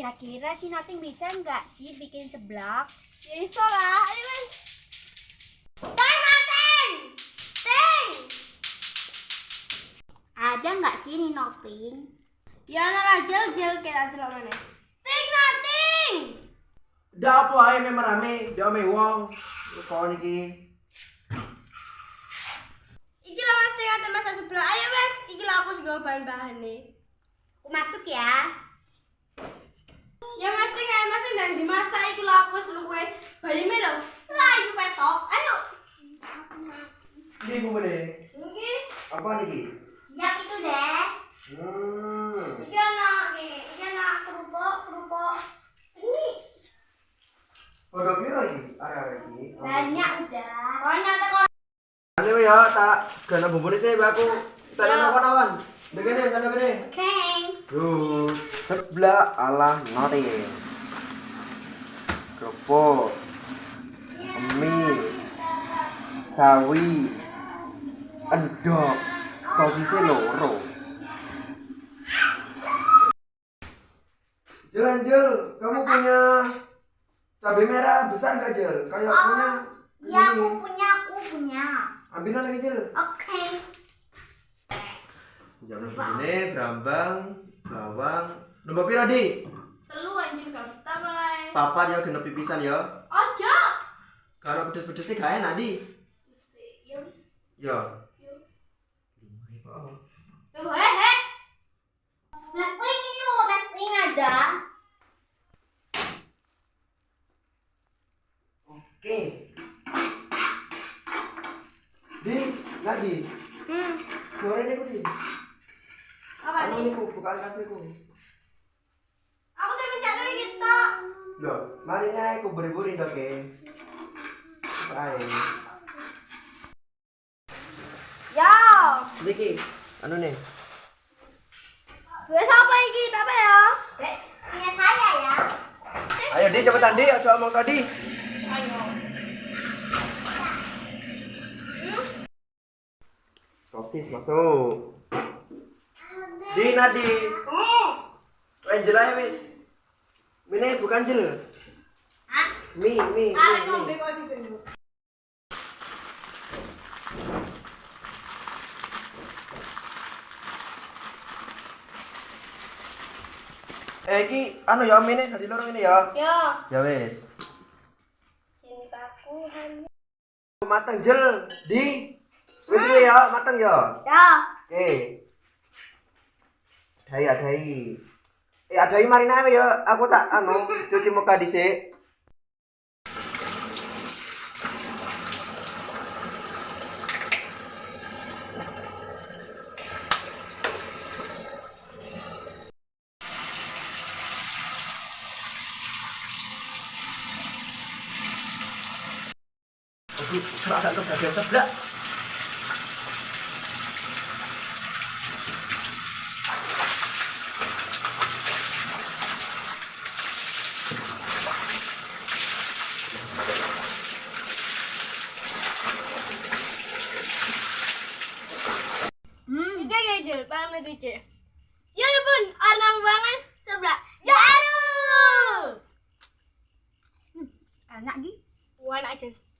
Kira-kira si Noting bisa nggak sih bikin seblak? Ya iso lah, ayo wes. Noting! Ting! Ada nggak sih nih Noting? Ya nara jel kita celok mana? Ting Noting! Udah apa ae memang rame, dia ame wong. Lupa niki. Iki lah mas Ting ada masa sebelah. Ayo wes, iki lah aku juga bahan-bahan nih. Aku masuk ya. Ya mas Ting dan dimasak iki lah aku suruh kue bayi melo. Lah itu petok. Ayo. Ini bu bene. Iki. Apa niki? Ya itu deh. Iki ana kerupuk. Ini. Kodok piro iki? Are-are iki. Banyak udah. Banyak teko. Ane ya tak gana bumbune sih aku. Tak Ya. nawan-nawan. Begini, kana gede. Oke. Seblak ala Noting. Kerupuk. Mie. Sawi. Endok. Sosisnya loro. Jel, kamu punya cabai merah besar nggak Jel? Kayak punya. Ya kesini. aku punya. Ambilin lagi Jel. Oke. Jangan begini, berambang, bawang. Nombor piro di? Telu anjir gak betah mulai. Papa dia genep pipisan ya. Ojo. Kalau pedes-pedesnya gak enak di. Ya wis. Ya. Yo he. Wrestling ini loh, wrestling ada. Oke. Di, lagi. Goreng ini di. Apa Anu nih? ini bukan kakiku. Aku udah mencari gitu. Loh, mari nih aku beri-beri dok ya. Baik. Yo. Niki, anu nih. Wes apa iki? Apa ya? Punya saya ya. Ayo di cepetan di, coba ngomong tadi. Ayo. Sosis masuk. Di Nadi. Angel aja wis. Mine bukan Jel. Hah? Mi. Ngombe kok di sini. Iki anu ya mine tadi loro ini ya. Yo. Ya wis. Sini aku hanya. Mateng Jel. Di. Wis ini ya, mateng ya. Ya. Oke. Adai. Adai mari nae ya. Aku tak anu cuci muka dhisik. Ada kebagian sebelah. Tiga gajel, paham tiga. Ya pun, warna banget sebelah. Ya aduh. Enak gitu. Warna guys.